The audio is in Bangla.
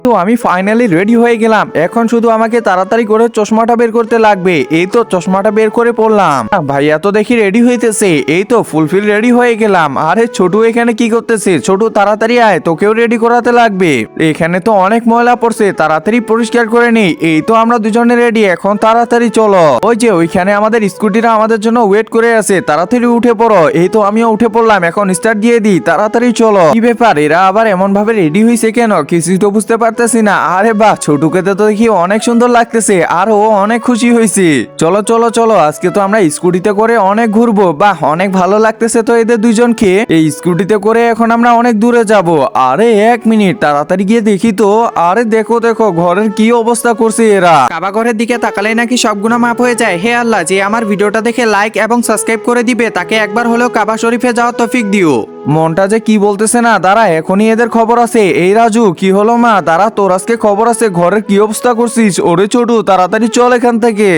তো আমি ফাইনালি রেডি হয়ে গেলাম, এখন শুধু আমাকে তাড়াতাড়ি করে চশমাটা বের করতে লাগবে। এই তো চশমাটা বের করে পড়লাম। ভাইয়া তো দেখি রেডি হইতেছে, এই তো ফুলফিল রেডি হয়ে গেলাম। আরে ছোটু এখানে কি করতেছে? ছোটু তাড়াতাড়ি আয়, তোকেও রেডি করাতে লাগবে। এখানে তো অনেক ময়লা পড়ছে, তাড়াতাড়ি পরিষ্কার করে নেই। এই তো আমরা দুজনে রেডি, এখন তাড়াতাড়ি চলো। ওই যে ওইখানে আমাদের স্কুটিটা আমাদের জন্য ওয়েট করে আছে, তাড়াতাড়ি উঠে পড়ো। এই তো আমিও উঠে পড়লাম, এখন স্টার্ট দিয়ে দিই, তাড়াতাড়ি চলো। কি ব্যাপার, এরা আবার এমন ভাবে রেডি হয়েছে কেন? কিছুই তো বুঝতে পারতেছি না। আরে বাহ, ছোটুকে তো দেখি অনেক সুন্দর লাগতেছে, আর ও অনেক খুশি হয়েছে। চলো চলো চলো, আজকে তো আমরা স্কুটিতে করে অনেক ঘুরবো। বাহ, অনেক ভালো লাগতেছে তো এদের দুইজনকে। এই স্কুটিতে করে এখন আমরা অনেক দূরে যাব। আরে এক মিনিট, তাড়াতাড়ি গিয়ে দেখি তো। আরে দেখো দেখো ঘরের কি অবস্থা করছে এরা। কাবা ঘরের দিকে তাকালেই নাকি সব গুনাহ মাফ হয়ে যায়। হে আল্লাহ, যে আমার ভিডিওটা দেখে লাইক এবং সাবস্ক্রাইব করে দিবে তাকে একবার হলেও কাবা শরীফে যাওয়ার তৌফিক দিও। মনটা যে কি বলতেছে না, দাঁড়া এখনই এদের খবর আছে। এই রাজু, কি হলো মা? দাঁড়া, তোর আজকে খবর আছে, ঘরের কি অবস্থা করছিস? ওরে ছোটু, তাড়াতাড়ি চল এখান থেকে।